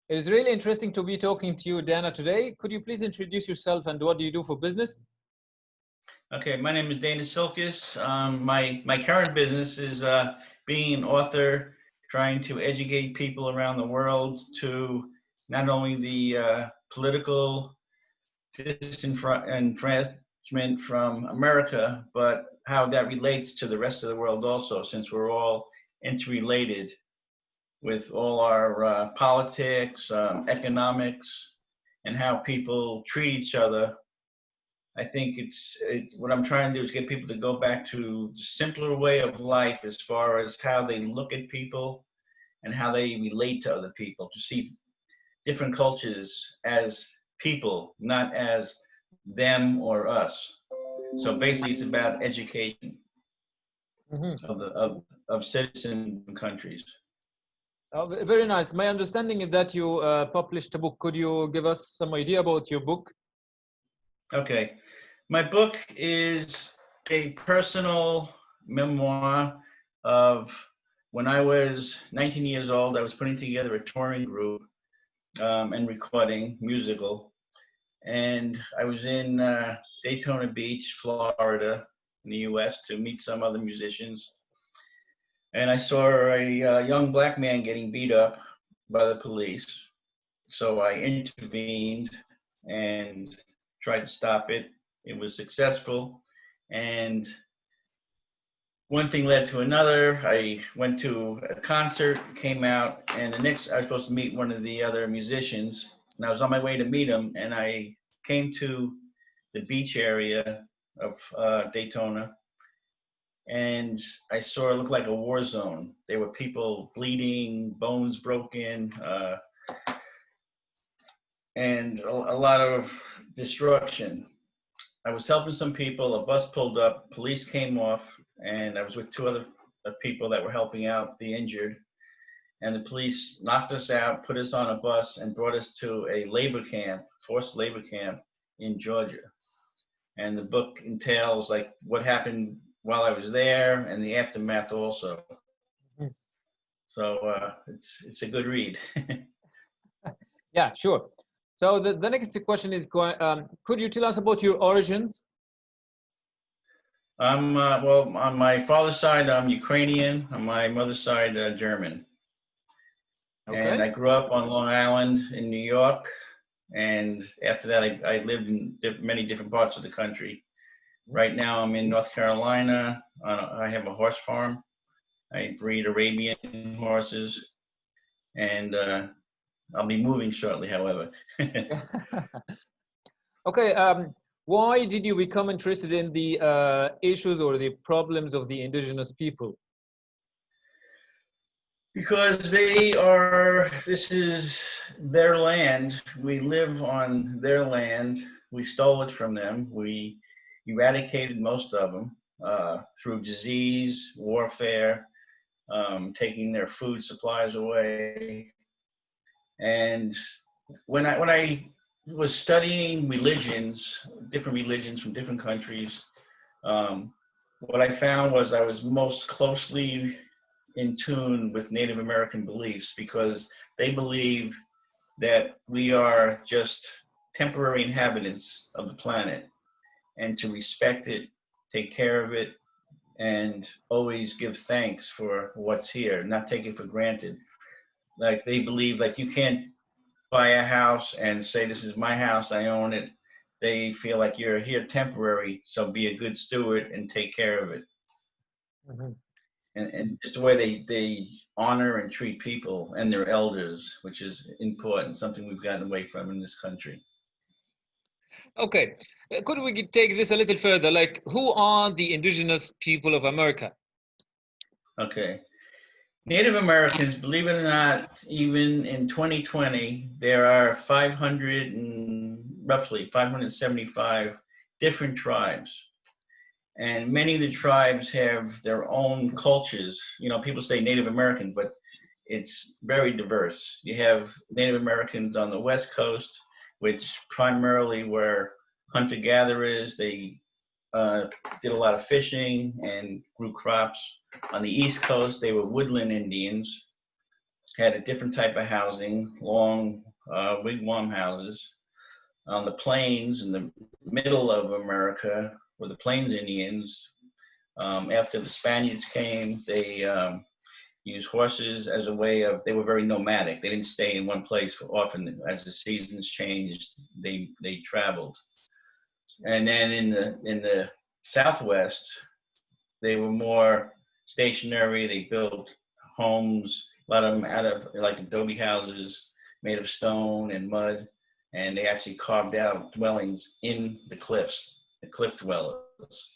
It is really interesting to be talking to you, Dana, today. Could you please introduce yourself and what do you do for business? Okay, my name is Dana Silkiss. My current business is being an author, trying to educate people around the world to not only the political disenfranchisement from America, but how that relates to the rest of the world also, since we're all interrelated with all our politics, economics, and how people treat each other. I think what I'm trying to do is get people to go back to the simpler way of life as far as how they look at people and how they relate to other people, to see different cultures as people, not as them or us. So basically, it's about education Mhm. of citizens and countries. Very nice. My understanding is that you published a book. Could you give us some idea about your book? Okay, my book is a personal memoir of when I was 19 years old. I was putting together a touring group and recording musical, and I was in Daytona Beach, Florida, in the U.S. to meet some other musicians, and I saw a young black man getting beat up by the police. So I intervened and tried to stop it. It was successful, and one thing led to another. I went to a concert, came out, and the next I was supposed to meet one of the other musicians, and I was on my way to meet him, and I came to the beach area of Daytona, and I saw it looked like a war zone. There were people bleeding, bones broken, and a lot of destruction. I was helping some people. A bus pulled up, police came off, and I was with two other people that were helping out the injured. And the police knocked us out, put us on a bus, and brought us to a labor camp, forced labor camp in Georgia. And the book entails like what happened while I was there and the aftermath also. Mhm. So it's a good read. Yeah, sure. So the next question is could you tell us about your origins? Well, on my father's side, I'm Ukrainian. On my mother's side, German. And Okay. I grew up on Long Island in New York. And after that, I lived in many different parts of the country. Right now, I'm in North Carolina. I have a horse farm. I breed Arabian horses, and I'll be moving shortly, however. Okay. Why did you become interested in the issues or the problems of the indigenous people? Because this is their land. We live on their land. We stole it from them. We eradicated most of them through disease, warfare, taking their food supplies away. And when I was studying religions, different religions from different countries, um, what I found was I was most closely in tune with Native American beliefs because they believe that we are just temporary inhabitants of the planet and to respect it, take care of it, and always give thanks for what's here, not take it for granted. Like they believe like you can't buy a house and say this is my house, I own it. They feel like you're here temporary, so be a good steward and take care of it. Mhm. And just the way they honor and treat people and their elders, which is important, something we've gotten away from in this country. Okay. Could we take this a little further? Like, who are the indigenous people of America? Okay. Native Americans, believe it or not, even in 2020, there are 500 and roughly 575 different tribes. And many of the tribes have their own cultures. You know, people say Native American, but it's very diverse. You have Native Americans on the West Coast, which primarily were hunter gatherers. They uh, did a lot of fishing and grew crops. On the East Coast, they were woodland Indians. had a different type of housing, long wigwam houses. On the plains in the middle of America were the Plains Indians. After the Spaniards came, they used horses as a way of, they were very nomadic. They didn't stay in one place for often. As the seasons changed, they traveled. And then in the Southwest, they were more stationary. They built homes, a lot of them out of like adobe houses made of stone and mud. And they actually carved out dwellings in the cliffs, the cliff dwellers,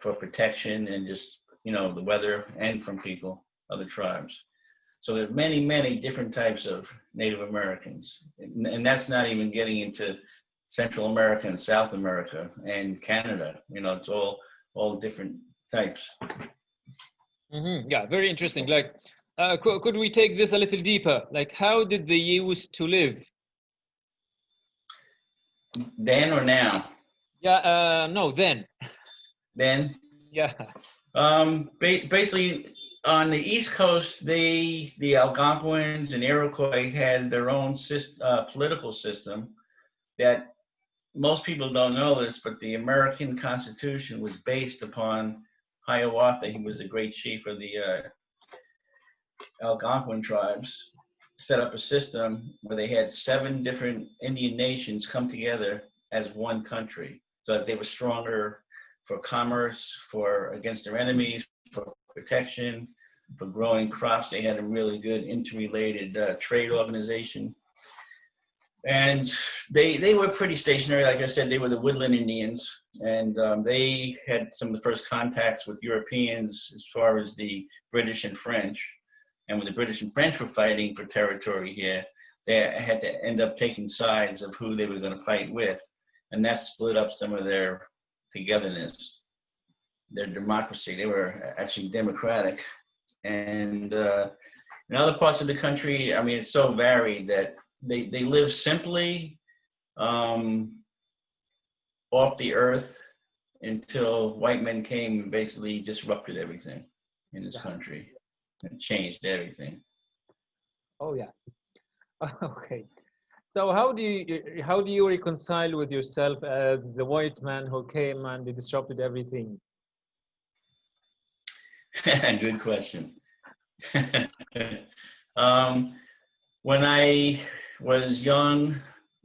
for protection and just, you know, the weather and from people, other tribes. So there are many, many different types of Native Americans. And that's not even getting into Central America and South America and Canada. You know, it's all different types. Yeah, very interesting. Like, could we take this a little deeper? Like, how did they used to live? Then or now? Yeah, no, then. Then? Yeah. Basically, on the East Coast, the Algonquins and Iroquois had their own political system that most people don't know this, but the American Constitution was based upon Hiawatha. He was the great chief of the Algonquin tribes, set up a system where they had 7 different Indian nations come together as one country, so that they were stronger for commerce, for against their enemies, for protection, for growing crops. They had a really good interrelated trade organization. And they were pretty stationary. Like I said, they were the woodland Indians, and they had some of the first contacts with Europeans as far as the British and French. And when the British and French were fighting for territory here, they had to end up taking sides of who they were going to fight with. And that split up some of their togetherness, their democracy. They were actually democratic. And in other parts of the country, I mean, it's so varied that they live simply off the earth until white men came and basically disrupted everything in this country and changed everything. Oh yeah. Okay. So how do you reconcile with yourself as the white man who came and they disrupted everything? Good question. When I was young,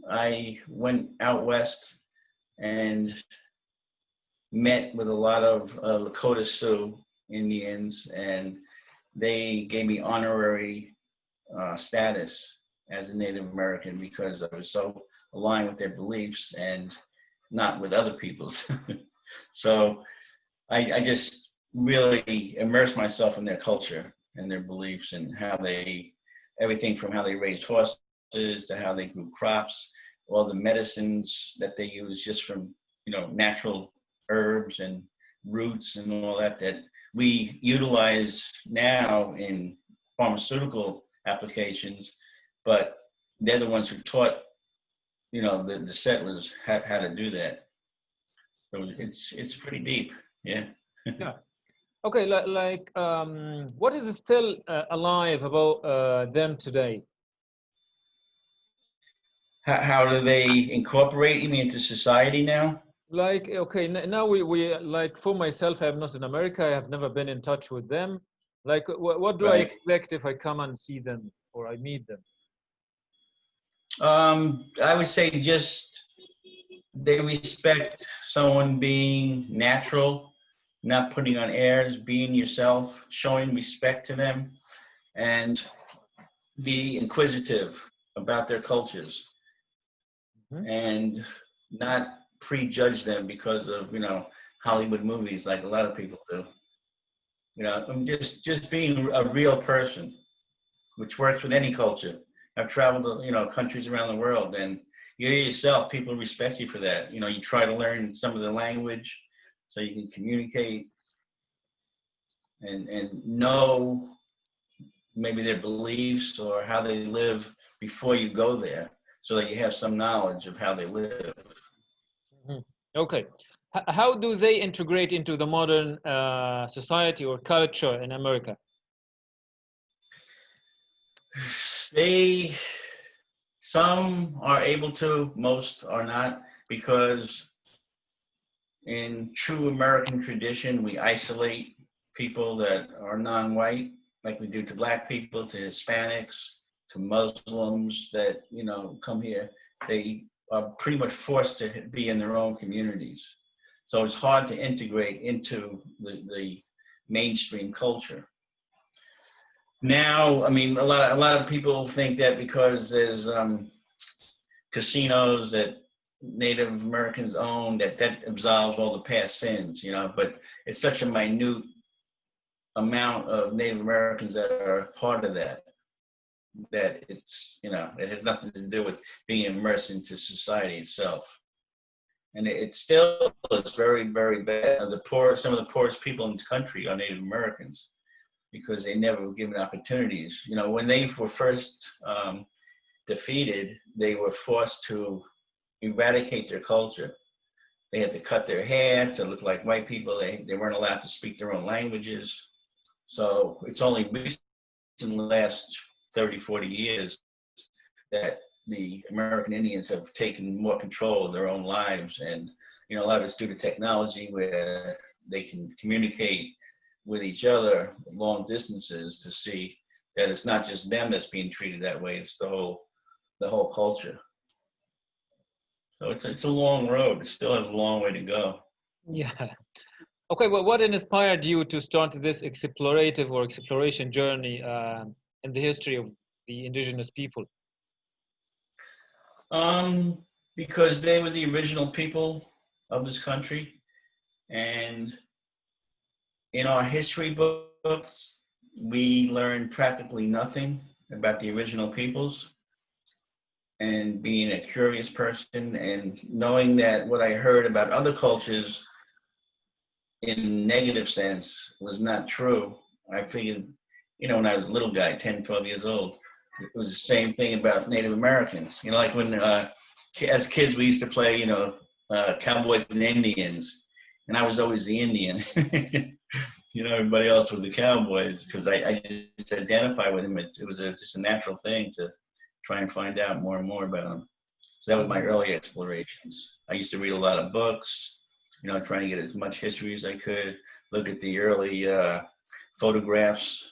I went out west and met with a lot of Lakota Sioux Indians, and they gave me honorary status as a Native American because I was so aligned with their beliefs and not with other people's. So I just really immersed myself in their culture and their beliefs and how they, everything from how they raised horses to how they grew crops, all the medicines that they use just from, you know, natural herbs and roots and all that that we utilize now in pharmaceutical applications, but they're the ones who taught, you know, the settlers how to do that. So it's pretty deep, yeah. Yeah. Okay, what is still alive about them today? How do they incorporate, you mean, into society now? Like, okay, now we like, for myself, I'm not in America. I have never been in touch with them. Like, what do I Right. expect if I come and see them or I meet them? I would say just they respect someone being natural, not putting on airs, being yourself, showing respect to them, and be inquisitive about their cultures and not prejudge them because of, you know, Hollywood movies like a lot of people do. You know, I'm just being a real person, which works with any culture. I've traveled to, you know, countries around the world, and you're yourself, people respect you for that. You know, you try to learn some of the language so you can communicate and know maybe their beliefs or how they live before you go there, so that you have some knowledge of how they live. Okay. How do they integrate into the modern society or culture in America? They, some are able to, most are not, because in true American tradition, we isolate people that are non-white, like we do to Black people, to Hispanics, to Muslims that, you know, come here. They are pretty much forced to be in their own communities. So it's hard to integrate into the mainstream culture. Now, I mean, a lot of people think that because there's casinos that Native Americans own, that absolves all the past sins, you know, but it's such a minute amount of Native Americans that are part of that, that it's, you know, it has nothing to do with being immersed into society itself. And it still is very, very bad. The poor, some of the poorest people in this country are Native Americans because they never were given opportunities. You know, when they were first defeated, they were forced to eradicate their culture. They had to cut their hair to look like white people. They weren't allowed to speak their own languages. So it's only recent in the last 30, 40 years that the American Indians have taken more control of their own lives. And, you know, a lot of it's due to technology where they can communicate with each other long distances to see that it's not just them that's being treated that way, it's the whole culture. So it's a long road. It still has a long way to go. Yeah. Okay, well, what inspired you to start this explorative or exploration journey in the history of the indigenous people? Because they were the original people of this country, and in our history books, we learn practically nothing about the original peoples. And being a curious person and knowing that what I heard about other cultures in negative sense was not true, I figured, you know, when I was a little guy, 10, 12 years old, it was the same thing about Native Americans. You know, like when, as kids, we used to play, you know, cowboys and Indians, and I was always the Indian. You know, everybody else was the cowboys because I just identify with him. It was just a natural thing to try and find out more and more about them. So that was my early explorations. I used to read a lot of books, you know, trying to get as much history as I could, look at the early photographs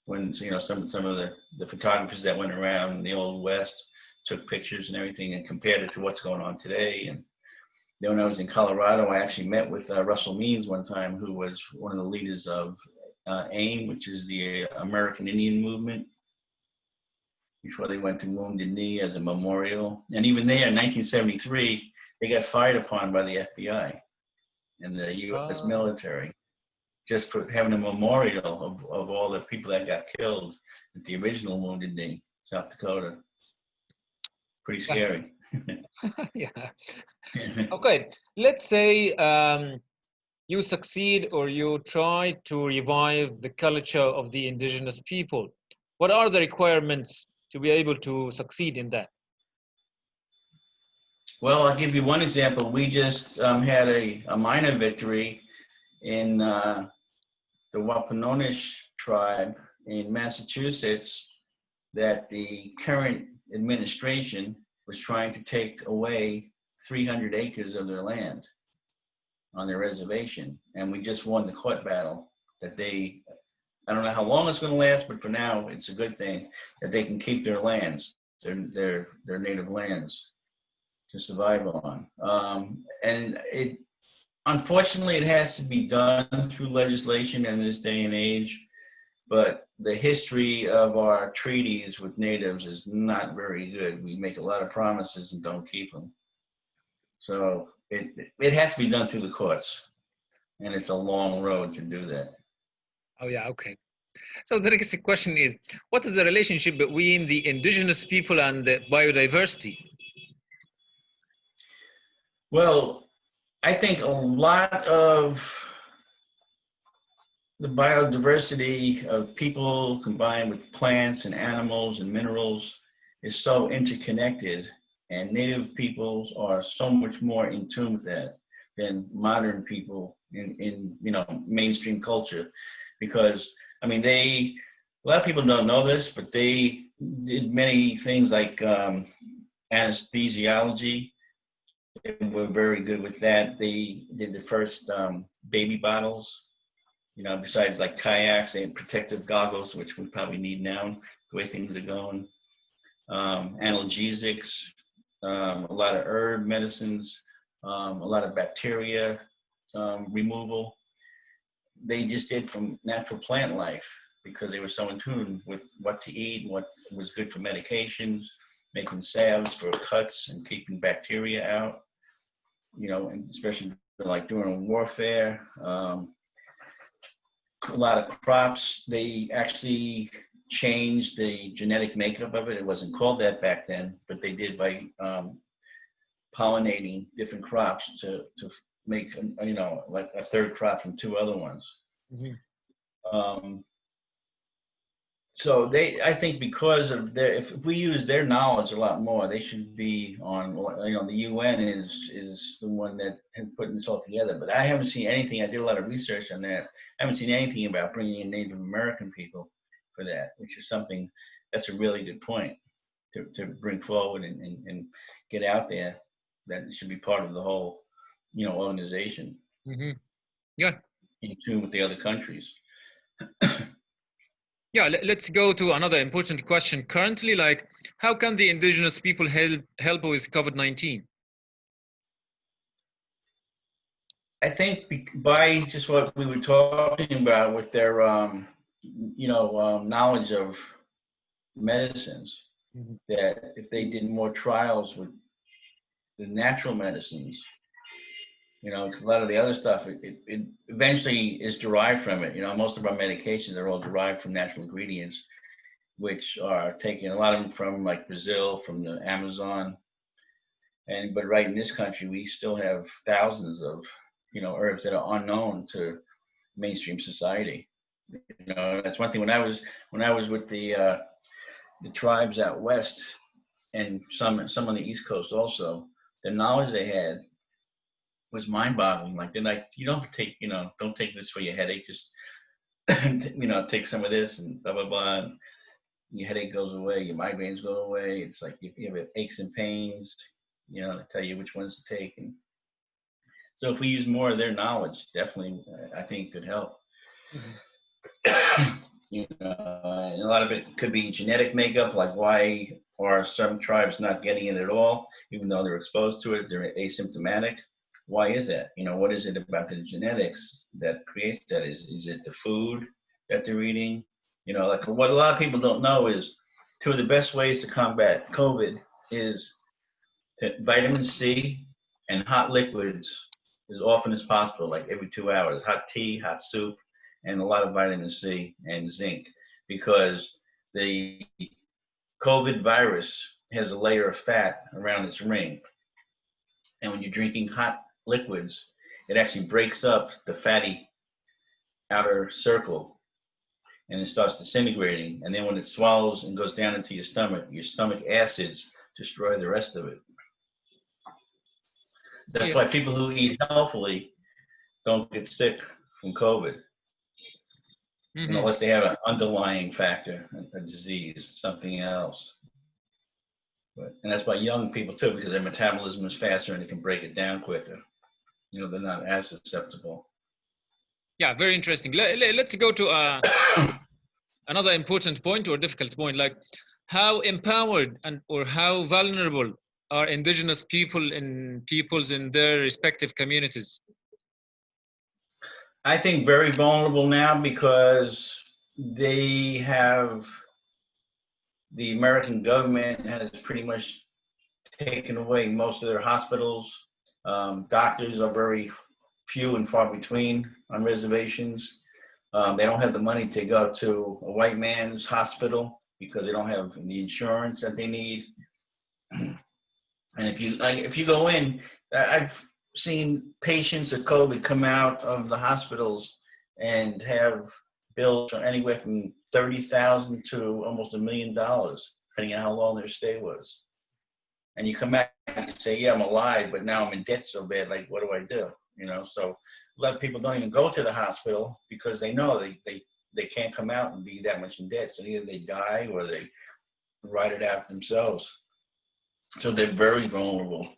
when, you know, some of the photographers that went around in the Old West took pictures and everything and compared it to what's going on today. And then when I was in Colorado, I actually met with Russell Means one time, who was one of the leaders of AIM, which is the American Indian Movement, before they went to Wounded Knee as a memorial. And even there in 1973, they got fired upon by the FBI and the US military just for having a memorial of all the people that got killed at the original Wounded Knee, South Dakota. Pretty scary. Yeah. Okay, let's say you succeed or you try to revive the culture of the indigenous people. What are the requirements to be able to succeed in that? Well, I'll give you one example. We just had a minor victory in the Wampanoag tribe in Massachusetts, that the current administration was trying to take away 300 acres of their land on their reservation. And we just won the court battle that they, I don't know how long it's going to last, but for now, it's a good thing that they can keep their lands, their native lands to survive on. And it, unfortunately, it has to be done through legislation in this day and age, but the history of our treaties with natives is not very good. We make a lot of promises and don't keep them. So it has to be done through the courts, and it's a long road to do that. Oh yeah, okay. So the next question is, what is the relationship between the indigenous people and the biodiversity? Well, I think a lot of the biodiversity of people combined with plants and animals and minerals is so interconnected, and native peoples are so much more in tune with that than modern people in you know, mainstream culture. Because I mean, a A lot of people don't know this, but they did many things like anesthesiology. They were very good with that. They did the first baby bottles, you know, besides like kayaks and protective goggles, which we probably need now, the way things are going. Analgesics, a lot of herb medicines, a lot of bacteria removal. They just did from natural plant life because they were so in tune with what to eat, what was good for medications, making salves for cuts and keeping bacteria out, you know, and especially like during warfare. A lot of crops, they actually changed the genetic makeup of it. It wasn't called that back then, but they did by pollinating different crops to make, you know, like a third crop from two other ones. Mm-hmm. So they, I think because of their, if we use their knowledge a lot more, they should be on, you know, the UN is the one that has put this all together. But I haven't seen anything. I did a lot of research on that. I haven't seen anything about bringing in Native American people for that, which is something that's a really good point to bring forward and get out there. That should be part of the whole, you know, organization. Mm-hmm. Yeah. In tune with the other countries. Yeah, let's go to another important question. Currently, like, how can the indigenous people help with COVID-19? I think by just what we were talking about with their, you know, knowledge of medicines, mm-hmm. that if they did more trials with the natural medicines, you know, a lot of the other stuff, it eventually is derived from it. You know, most of our medications are all derived from natural ingredients, which are taken, a lot of them from like Brazil, from the Amazon. But right in this country, we still have thousands of, you know, herbs that are unknown to mainstream society. You know, that's one thing. When I was with the tribes out west, and some on the East Coast also, the knowledge they had was mind-boggling. Like, they're like, you don't take, you know, don't take this for your headache. Just, you know, take some of this and blah blah blah. And your headache goes away, your migraines go away. It's like you have aches and pains. You know, they tell you which ones to take. And so if we use more of their knowledge, definitely, I think could help. Mm-hmm. You know, and a lot of it could be genetic makeup, like why are some tribes not getting it at all, even though they're exposed to it, they're asymptomatic. Why is that? You know, what is it about the genetics that creates that? Is it the food that they're eating? You know, like what a lot of people don't know is two of the best ways to combat COVID is vitamin C and hot liquids as often as possible, like every 2 hours, hot tea, hot soup, and a lot of vitamin C and zinc, because the COVID virus has a layer of fat around its ring. And when you're drinking hot liquids, it actually breaks up the fatty outer circle and it starts disintegrating. And then when it swallows and goes down into your stomach acids destroy the rest of it. That's why people who eat healthily don't get sick from COVID. Mm-hmm. You know, unless they have an underlying factor, a disease, something else. And that's why young people too, because their metabolism is faster and they can break it down quicker. You know, they're not as susceptible. Yeah, very interesting. Let's go to another important point or difficult point, like how empowered or how vulnerable are indigenous peoples in their respective communities? I think very vulnerable now because they have, the American government has pretty much taken away most of their hospitals. Doctors are very few and far between on reservations. They don't have the money to go to a white man's hospital because they don't have the insurance that they need. And if you go in, I've seen patients of COVID come out of the hospitals and have bills from anywhere from $30,000 to almost $1 million, depending on how long their stay was. And you come back and you say, yeah, I'm alive, but now I'm in debt so bad, like, what do I do? You know, so a lot of people don't even go to the hospital because they know they they can't come out and be that much in debt. So either they die or they write it out themselves. So they're very vulnerable.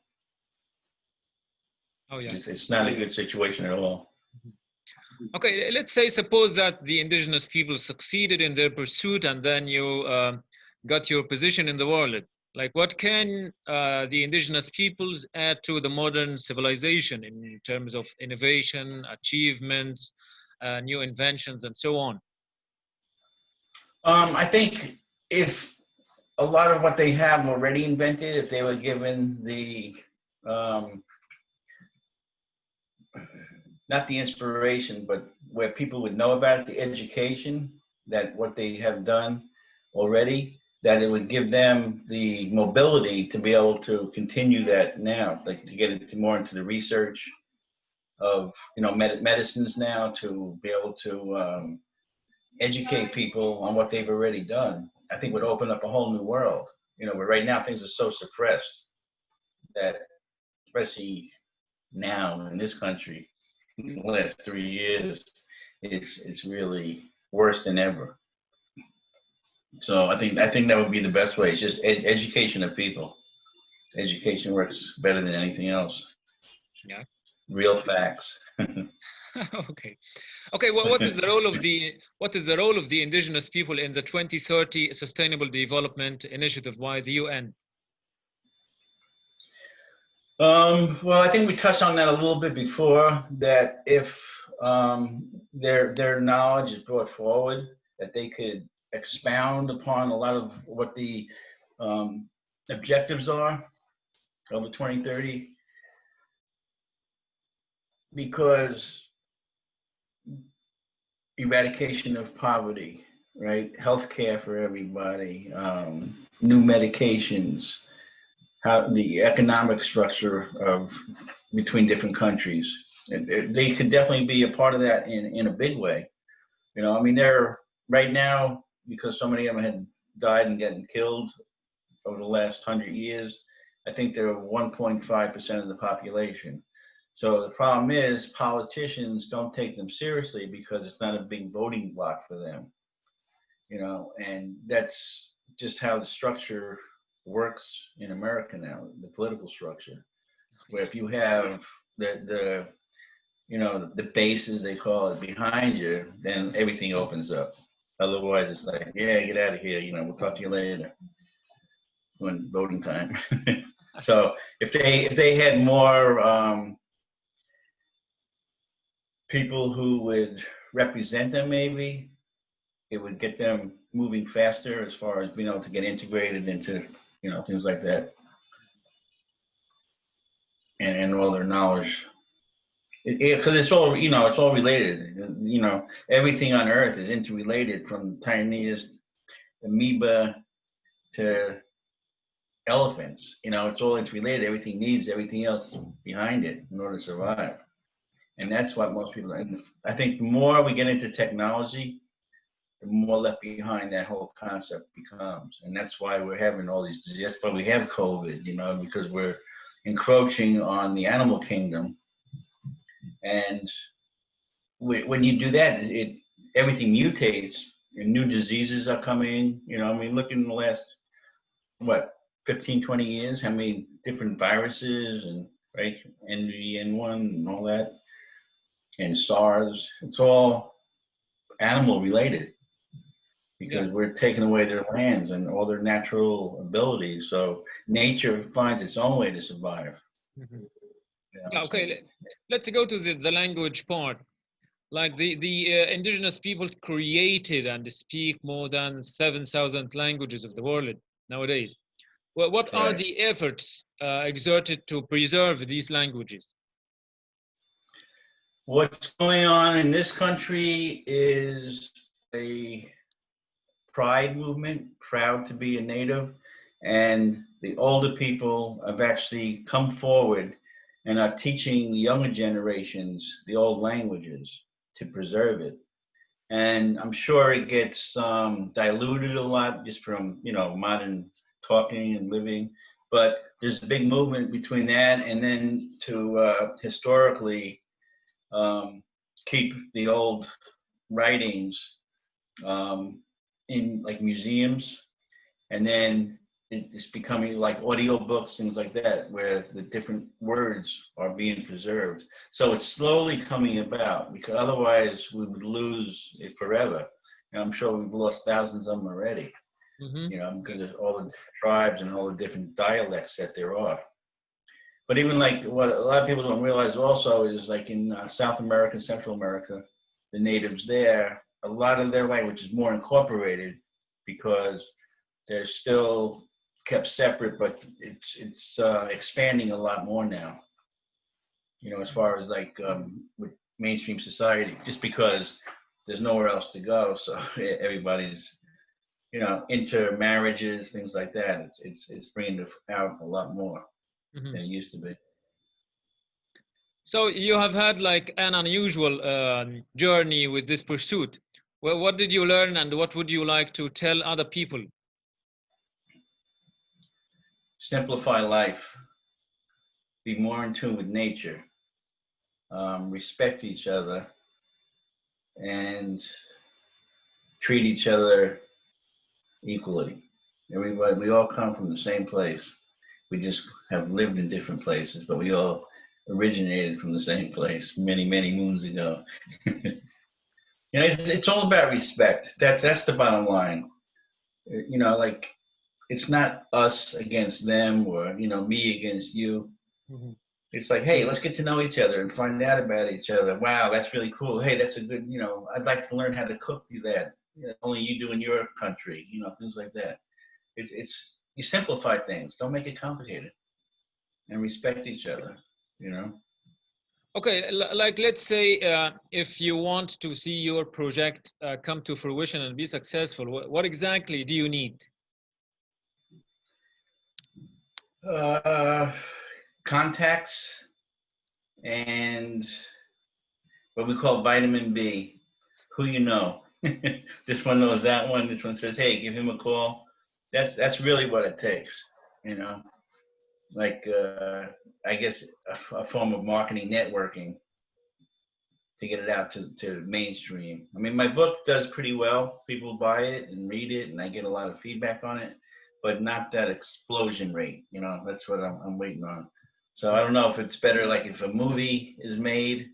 Oh, yeah. It's not a good situation at all. Okay, let's say, suppose that the indigenous people succeeded in their pursuit, and then you got your position in the world. Like, what can the indigenous peoples add to the modern civilization in terms of innovation, achievements, new inventions, and so on? I think if a lot of what they have already invented, if they were given the not the inspiration, but where people would know about it, the education, that what they have done already, that it would give them the mobility to be able to continue that now, like to get it more into the research of, you know, medicines now, to be able to educate people on what they've already done. I think would open up a whole new world. You know, but right now things are so suppressed that, especially now in this country, in the last 3 years, it's really worse than ever. So I think that would be the best way. It's just education of people. Education works better than anything else. Yeah. Real facts. Okay. Okay. Well, what is the role of the indigenous people in the 2030 Sustainable Development Initiative by the UN? Well, I think we touched on that a little bit before, that if their knowledge is brought forward, that they could expound upon a lot of what the objectives are of the 2030, because eradication of poverty, right? Healthcare for everybody, new medications, how the economic structure of between different countries. They could definitely be a part of that in a big way. You know, I mean, they're right now, because so many of them had died and gotten killed over the last 100 years. I think they're 1.5% of the population. So the problem is politicians don't take them seriously because it's not a big voting block for them, you know, and that's just how the structure works in America now, the political structure, where if you have the you know, the bases, they call it, behind you, then everything opens up. Otherwise, it's like, yeah, get out of here, you know, we'll talk to you later when voting time. So if they had more people who would represent them, maybe it would get them moving faster as far as being able to get integrated into, you know, things like that, and all their knowledge. Because it's all, you know, it's all related. You know, everything on Earth is interrelated, from tiniest amoeba to elephants. You know, it's all interrelated. Everything needs everything else behind it in order to survive. And that's what most people, and I think the more we get into technology, the more left behind that whole concept becomes. And that's why we're having all these, that's why we have COVID, you know, because we're encroaching on the animal kingdom. And when you do that, everything mutates and new diseases are coming. You know, I mean, look in the last, what, 15, 20 years, how many different viruses, and right, NV1 and all that, and SARS, it's all animal related, because we're taking away their lands and all their natural abilities. So nature finds its own way to survive. Mhm. You know, Yeah, okay, let's go to the language part. Like the indigenous people created and speak more than 7,000 languages of the world nowadays. Well, what are right. the efforts exerted to preserve these languages? What's going on in this country is a pride movement, proud to be a native, and the older people have actually come forward and are teaching the younger generations the old languages to preserve it. And I'm sure it gets diluted a lot just from, you know, modern talking and living, but there's a big movement between that and then to historically keep the old writings in like museums, and then it's becoming like audiobooks, things like that, where the different words are being preserved. So it's slowly coming about, because otherwise we would lose it forever. And I'm sure we've lost thousands of them already, Mm-hmm. you know, because of all the different tribes and all the different dialects that there are. But even like what a lot of people don't realize also is like in South America and Central America, the natives there, a lot of their language is more incorporated because they're still kept separate, but it's expanding a lot more now. You know, as far as like with mainstream society, just because there's nowhere else to go, so everybody's, you know, intermarriages, things like that. It's bringing it out a lot more Mm-hmm. than it used to be. So you have had like an unusual journey with this pursuit. Well, what did you learn, and what would you like to tell other people? Simplify life, be more in tune with nature, respect each other, and treat each other equally. Everybody, we all come from the same place. We just have lived in different places, but we all originated from the same place many, many moons ago. You know, it's all about respect. That's the bottom line. You know, like it's not us against them, or you know, me against you. Mhm. It's like, hey, let's get to know each other and find out about each other. Wow, that's really cool. Hey, that's a good, you know, I'd like to learn how to cook you that. Only you do in your country, you know, things like that. It's you simplify things. Don't make it complicated, and respect each other. You know. Okay, like let's say if you want to see your project come to fruition and be successful, what exactly do you need? Uh, Contacts and what we call vitamin B. Who you know. This one knows that one. This one says, "Hey, give him a call." That's really what it takes. You know, like I guess a form of marketing networking to get it out to mainstream. I mean, my book does pretty well. People buy it and read it, and I get a lot of feedback on it, but not that explosion rate. You know, that's what I'm waiting on. So I don't know if it's better like if a movie is made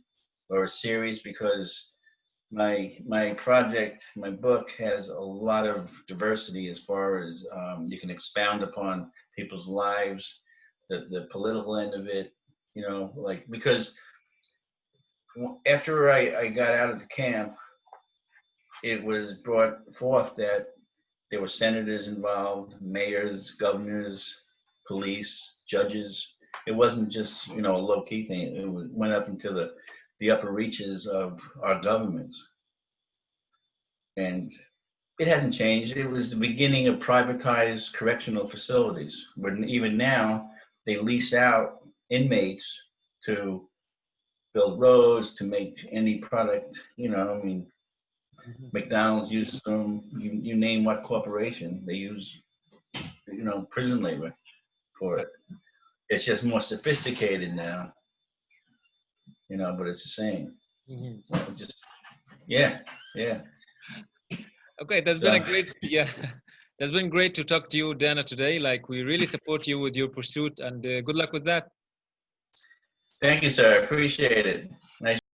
or a series, because my project, my book has a lot of diversity as far as you can expound upon people's lives, the political end of it, you know, like because after I got out of the camp, it was brought forth that there were senators involved, mayors, governors, police, judges. It wasn't just, you know, a low key thing. It went up into the upper reaches of our governments, and it hasn't changed. It was the beginning of privatized correctional facilities, where even now they lease out inmates to build roads, to make any product. You know, I mean, Mhm. McDonald's uses them. You name what corporation, they use, you know, prison labor for it. It's just more sophisticated now, you know, but it's the same. Mhm. Just yeah, yeah. Okay, that's been a So great, yeah, that's been great to talk to you, Dana, today. Like, we really support you with your pursuit, and good luck with that. thank you, sir. I appreciate it. Nice